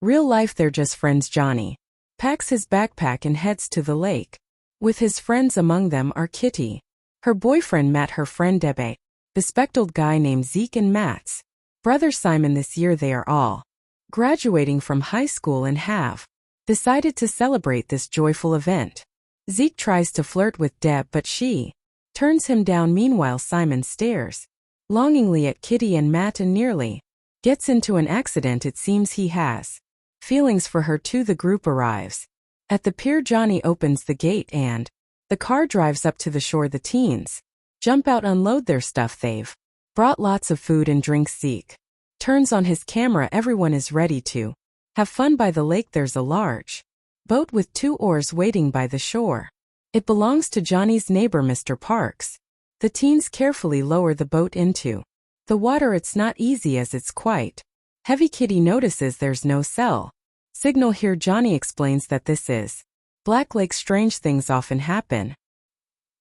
Real life they're just friends. Johnny packs his backpack and heads to the lake. With his friends, among them are Kitty, her boyfriend Matt, her friend Deb, a bespectacled guy named Zeke, and Matt's brother Simon. This year they are all graduating from high school and have decided to celebrate this joyful event. Zeke tries to flirt with Deb, but she turns him down. Meanwhile, Simon stares longingly at Kitty and Matt and nearly gets into an accident. It seems he has feelings for her too. The group arrives at the pier. Johnny opens the gate and the car drives up to the shore. The teens jump out, unload their stuff. They've brought lots of food and drinks. Zeke turns on his camera. Everyone is ready to have fun by the lake. There's a large boat with 2 oars waiting by the shore. It belongs to Johnny's neighbor, Mr. Parks. The teens carefully lower the boat into the water. It's not easy as it's quite heavy. Kitty notices there's no cell signal here. Johnny explains that this is Black Lake. Strange things often happen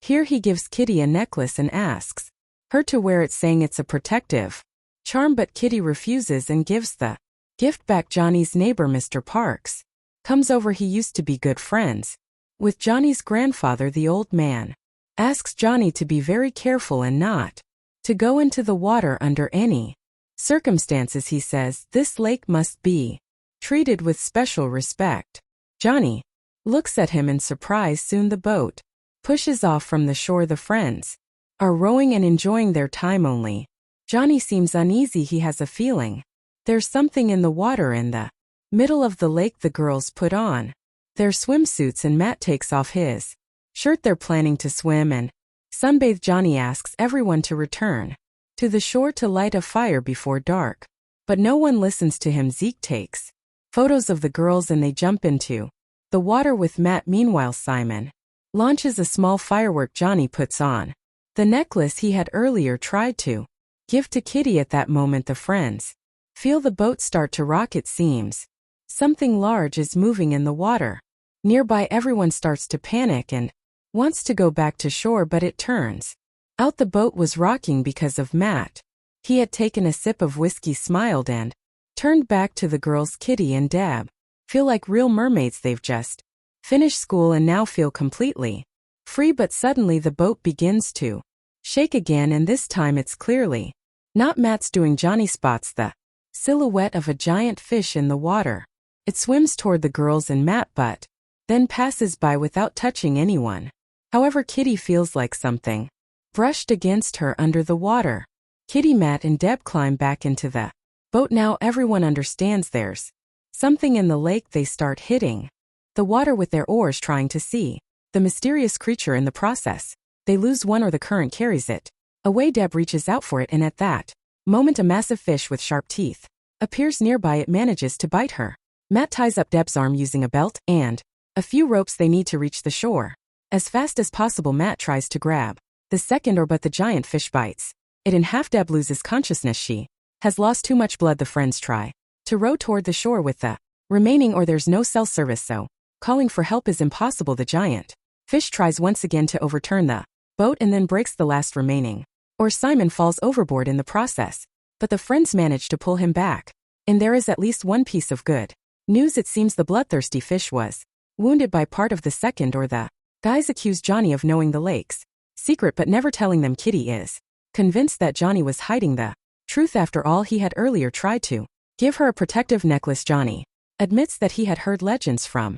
here. He gives Kitty a necklace and asks her to wear it, saying it's a protective charm, but Kitty refuses and gives the gift back. Johnny's neighbor, Mr. Parks, comes over. He used to be good friends with Johnny's grandfather. The old man asks Johnny to be very careful and not to go into the water under any circumstances. He says this lake must be treated with special respect. Johnny looks at him in surprise. Soon the boat pushes off from the shore. The friends are rowing and enjoying their time. Only Johnny seems uneasy. He has a feeling there's something in the water. In the middle of the lake, the girls put on their swimsuits and Matt takes off his shirt. They're planning to swim and sunbathe. Johnny asks everyone to return to the shore to light a fire before dark, but no one listens to him. Zeke takes photos of the girls and they jump into the water with Matt. Meanwhile, Simon launches a small firework. Johnny puts on the necklace he had earlier tried to give to Kitty. At that moment, the friends feel the boat start to rock. It seems something large is moving in the water nearby. Everyone starts to panic and wants to go back to shore, but it turns out the boat was rocking because of Matt. He had taken a sip of whiskey, smiled, and turned back to the girls. Kitty and Deb feel like real mermaids. They've just finished school and now feel completely free, but suddenly the boat begins to shake again, and this time it's clearly not Matt's doing. Johnny spots the silhouette of a giant fish in the water. It swims toward the girls and Matt, but then passes by without touching anyone. However, Kitty feels like something brushed against her under the water. Kitty, Matt, and Deb climb back into the boat. Now everyone understands there's something in the lake. They start hitting the water with their oars, trying to see the mysterious creature. In the process, they lose one oar. The current carries it away. Deb reaches out for it, and at that moment a massive fish with sharp teeth appears nearby. It manages to bite her. Matt ties up Deb's arm using a belt and a few ropes. They need to reach the shore as fast as possible. Matt tries to grab the second oar, but the giant fish bites it in half. Deb loses consciousness. She has lost too much blood. The friends try to row toward the shore with the remaining oar. There's no cell service, so calling for help is impossible. The giant fish tries once again to overturn the boat and then breaks the last remaining oar. Simon falls overboard in the process, but the friends manage to pull him back. And there is at least one piece of good news. It seems the bloodthirsty fish was wounded by part of the second oar. The guys accuse Johnny of knowing the lake's secret but never telling them. Kitty is convinced that Johnny was hiding the truth. After all, he had earlier tried to give her a protective necklace. Johnny admits that he had heard legends from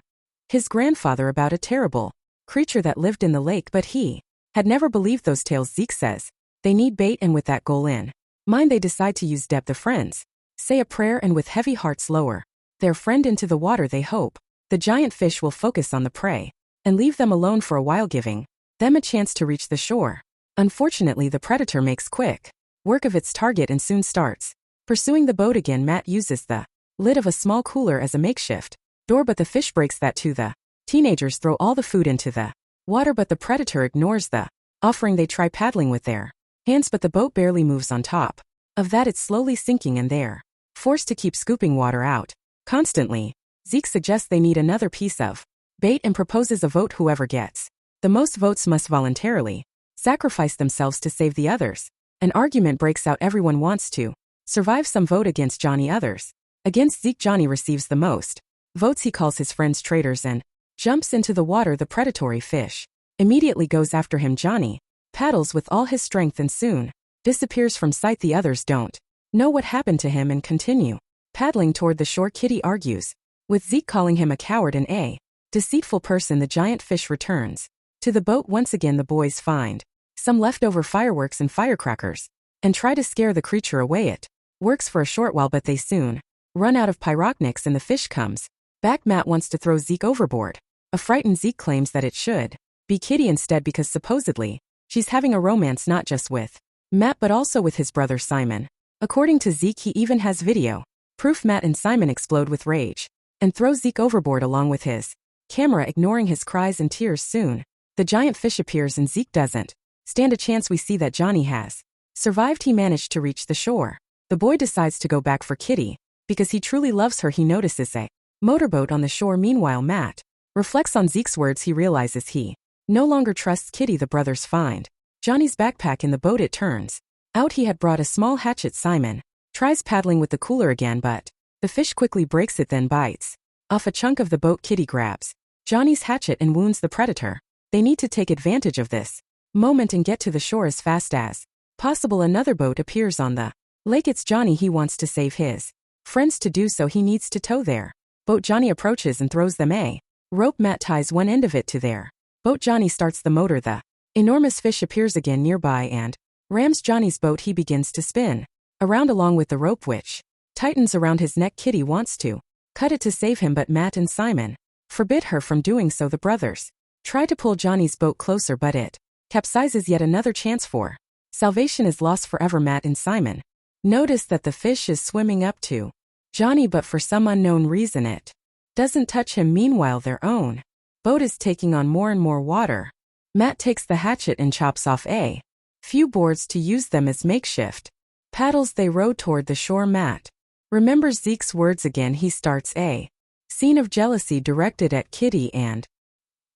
his grandfather about a terrible creature that lived in the lake, but he had never believed those tales. Zeke says they need bait, and with that goal in mind, they decide to use Deb. The friends say a prayer and with heavy hearts lower their friend into the water. They hope the giant fish will focus on the prey and leave them alone for a while, giving them a chance to reach the shore. Unfortunately, the predator makes quick work of its target and soon starts pursuing the boat again. Matt uses the lid of a small cooler as a makeshift door, but the fish breaks that too. The teenagers throw all the food into the water, but the predator ignores the offering. They try paddling with their hands, but the boat barely moves. On top of that, it's slowly sinking, and they're forced to keep scooping water out constantly. Zeke suggests they need another piece of bait and proposes a vote. Whoever gets the most votes must voluntarily sacrifice themselves to save the others. An argument breaks out. Everyone wants to survive. Some vote against Johnny, others Against Zeke, Johnny receives the most votes. He calls his friends traitors and jumps into the water. The predatory fish immediately goes after him. Johnny paddles with all his strength and soon disappears from sight. The others don't know what happened to him and continue paddling toward the shore. Kitty argues with Zeke, calling him a coward and a deceitful person. The giant fish returns to the boat. Once again, the boys find some leftover fireworks and firecrackers and try to scare the creature away. It works for a short while, but they soon run out of pyrotechnics and the fish comes back. Matt wants to throw Zeke overboard. A frightened Zeke claims that it should be Kitty instead because supposedly she's having a romance not just with Matt but also with his brother Simon. According to Zeke, he even has video proof. Matt and Simon explode with rage and throw Zeke overboard along with his camera, ignoring his cries and tears. Soon the giant fish appears and Zeke doesn't stand a chance. We see that Johnny has survived. He managed to reach the shore. The boy decides to go back for Kitty because he truly loves her. He notices a motorboat on the shore. Meanwhile, Matt reflects on Zeke's words. He realizes he no longer trusts Kitty. The brothers find Johnny's backpack in the boat. It turns out he had brought a small hatchet. Simon tries paddling with the cooler again, but the fish quickly breaks it, then bites off a chunk of the boat. Kitty grabs Johnny's hatchet and wounds the predator. They need to take advantage of this moment and get to the shore as fast as possible. Another boat appears on the lake. It's Johnny. He wants to save his friends. To do so, he needs to tow their boat. Johnny approaches and throws them a rope. Matt ties one end of it to their boat. Johnny starts the motor. The enormous fish appears again nearby and rams Johnny's boat. He begins to spin around along with the rope, which tightens around his neck. Kitty wants to cut it to save him, but Matt and Simon forbid her from doing so. The brothers try to pull Johnny's boat closer, but it capsizes. Yet another chance for salvation is lost forever. Matt and Simon notice that the fish is swimming up to Johnny, but for some unknown reason it doesn't touch him. Meanwhile, their own boat is taking on more and more water. Matt takes the hatchet and chops off a few boards to use them as makeshift paddles. They row toward the shore. Matt remembers Zeke's words again. He starts a scene of jealousy directed at Kitty and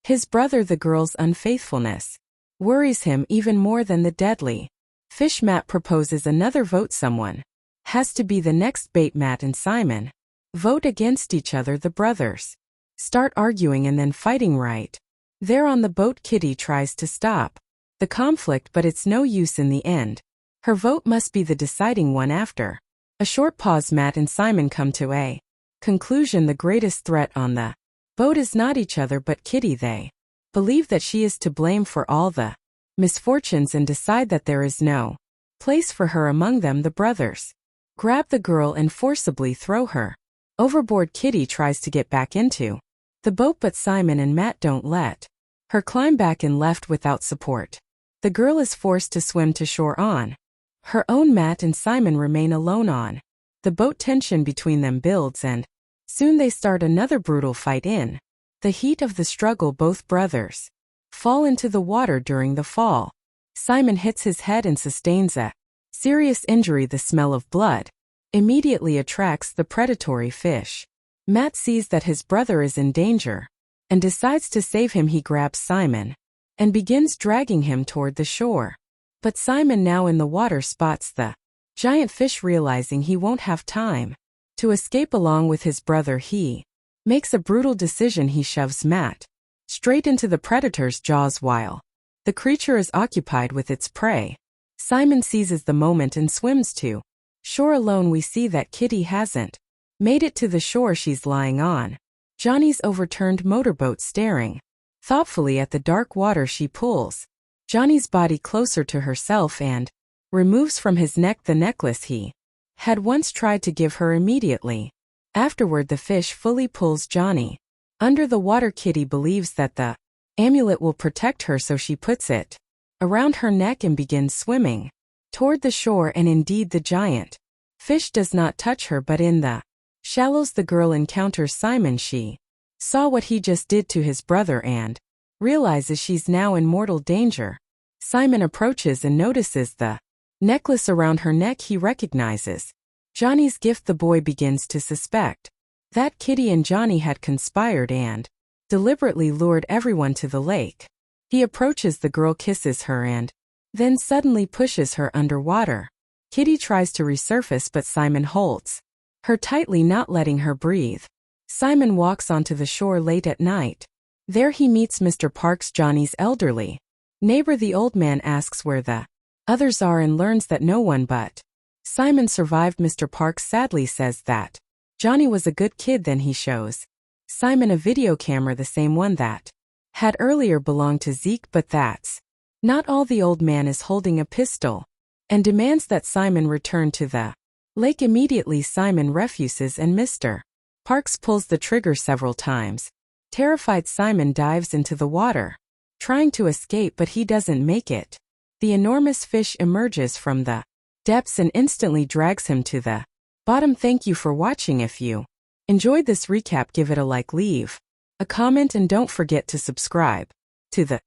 his brother. The girl's unfaithfulness worries him even more than the deadly fish. Matt proposes another vote. Someone has to be the next bait. Matt and Simon vote against each other. The brothers start arguing and then fighting right there on the boat. Kitty tries to stop the conflict, but it's no use in the end. Her vote must be the deciding one. After a short pause, Matt and Simon come to a conclusion. The greatest threat on the boat is not each other but Kitty. They believe that she is to blame for all the misfortunes and decide that there is no place for her among them. The brothers grab the girl and forcibly throw her overboard. Kitty tries to get back into the boat, but Simon and Matt don't let her climb back and left without support. The girl is forced to swim to shore on her own. Matt and Simon remain alone on the boat. Tension between them builds and soon they start another brutal fight. In the heat of the struggle, both brothers fall into the water. During the fall, Simon hits his head and sustains a serious injury. The smell of blood immediately attracts the predatory fish. Matt sees that his brother is in danger and decides to save him. He grabs Simon and begins dragging him toward the shore. But Simon, now in the water, spots the giant fish. Realizing he won't have time to escape along with his brother, he makes a brutal decision. He shoves Matt straight into the predator's jaws while the creature is occupied with its prey. Simon seizes the moment and swims to shore alone. We see that Kitty hasn't made it to the shore. She's lying on Johnny's overturned motorboat, staring thoughtfully at the dark water. She pulls Johnny's body closer to herself and removes from his neck the necklace he had once tried to give her. Immediately afterward, the fish fully pulls Johnny under the water. Kitty believes that the amulet will protect her, so she puts it around her neck and begins swimming toward the shore. And indeed, the giant fish does not touch her, but in the shallows the girl encounters Simon. She saw what he just did to his brother and realizes she's now in mortal danger. Simon approaches and notices the necklace around her neck. He recognizes Johnny's gift. The boy begins to suspect that Kitty and Johnny had conspired and deliberately lured everyone to the lake. He approaches the girl, kisses her, and then suddenly pushes her underwater. Kitty tries to resurface, but Simon holds her tightly not letting her breathe. Simon walks onto the shore late at night. There he meets Mr. Parks, Johnny's elderly neighbor. The old man asks where the others are and learns that no one but Simon survived. Mr. Parks sadly says that Johnny was a good kid. Then he shows Simon a video camera, the same one that had earlier belonged to Zeke, but that's not all. The old man is holding a pistol and demands that Simon return to the lake immediately. Simon refuses and Mr. Parks pulls the trigger several times. Terrified, Simon dives into the water, trying to escape, but he doesn't make it. The enormous fish emerges from the depths and instantly drags him to the bottom. Thank you for watching. If you enjoyed this recap, give it a like, leave a comment, and don't forget to subscribe to the